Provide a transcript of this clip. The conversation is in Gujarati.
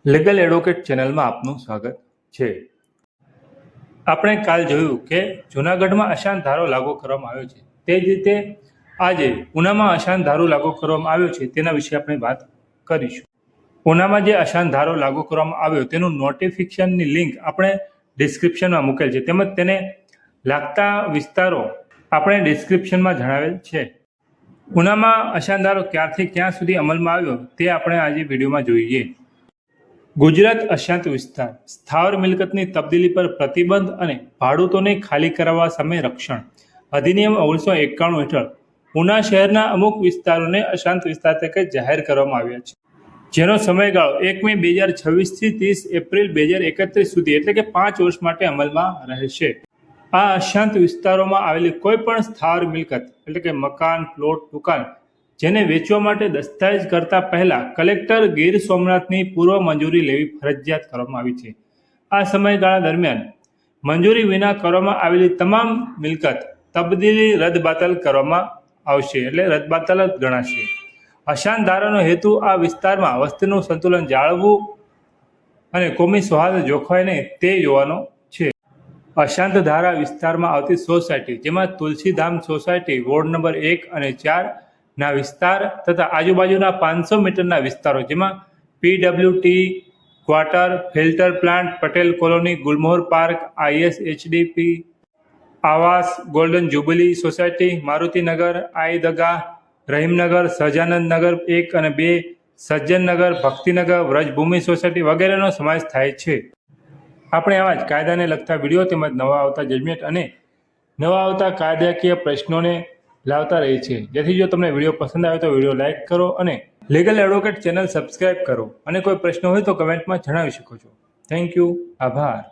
લીગલ એડવોકેટ ચેનલમાં આપનું સ્વાગત છે। આપણે કાલ જોયું કે જૂનાગઢમાં અશાંત ધારો લાગુ કરવામાં આવ્યો છે, તે જ રીતે આજે ઉનામાં અશાંત ધારો લાગુ કરવામાં આવ્યો છે તેના વિશે આપણે વાત કરીશું। ઉનામાં જે અશાંત ધારો લાગુ કરવામાં આવ્યો તેનું નોટિફિકેશનની લિંક આપણે ડિસ્ક્રિપ્શનમાં મૂકેલ છે, તેમજ તેને લાગતા વિસ્તારો આપણે ડિસ્ક્રિપ્શનમાં જણાવેલ છે। ઉનામાં અશાંત ધારો ક્યારથી ક્યાં સુધી અમલમાં આવ્યો તે આપણે આજે વિડીયોમાં જોઈએ। ગુજરાત અશાંત વિસ્તાર સ્થાવર મિલકતની તબદીલી પર પ્રતિબંધ અને ભાડૂતોને ખાલી કરાવવા સામે રક્ષણ અધિનિયમ 1991 હેઠળ ઉના શહેરના અમુક વિસ્તારોને અશાંત વિસ્તાર તરીકે જાહેર કરવામાં આવ્યા છે, જેનો સમયગાળો 1 મે 2026 થી 30 એપ્રિલ 2031 સુધી એટલે કે 5 વર્ષ માટે અમલમાં રહેશે। આ અશાંત વિસ્તારોમાં આવેલી કોઈ પણ સ્થાવર મિલકત એટલે કે મકાન, પ્લોટ, દુકાન જેને વેચવા માટે દસ્તાવેજ કરતા પહેલા કલેક્ટર ગીર સોમનાથની પૂર્વ મંજૂરી લેવી ફરજિયાત કરવામાં આવી છે। આ સમયગાળા દરમિયાન મંજૂરી વિના કરવામાં આવેલી તમામ મિલકત તબદીલી રદબાતલ કરવામાં આવશે, એટલે રદબાતલ જ ગણાશે। અશાંત ધારાનો હેતુ આ વિસ્તારમાં વસ્તીનું સંતુલન જાળવવું અને કોમી સૌહાર્દ જોખવાય નહીં તે જોવાનો છે। અશાંત ધારા વિસ્તારમાં આવતી સોસાયટી જેમાં તુલસીધામ સોસાયટી વોર્ડ નંબર 1 અને 4 ના વિસ્તાર તથા આજુબાજુના 500 મીટરના વિસ્તારો જેમાં PWT quarter, filter plant, Patel colony, Gulmohar park, ISHDP આવાસ, ગોલ્ડન જ્યુબિલી સોસાયટી, મારુતિનગર, આઈ દગા, રહીમનગર, સહજાનંદ નગર 1 અને 2, સજ્જનનગર, ભક્તિનગર, વ્રજભૂમિ સોસાયટી વગેરેનો સમાવેશ થાય છે। આપણે આવા જ કાયદાને લગતા વિડીયો તેમજ નવા આવતા જજમેન્ટ અને નવા આવતા કાયદાકીય પ્રશ્નોને લાવતા રહી છે, જેથી જો તમને વિડીયો પસંદ આવે તો વિડીયો લાઇક કરો અને લીગલ એડવોકેટ ચેનલ સબસ્ક્રાઇબ કરો, અને કોઈ પ્રશ્ન હોય તો કમેન્ટમાં જણાવી શકો છો। થેન્ક યુ, આભાર।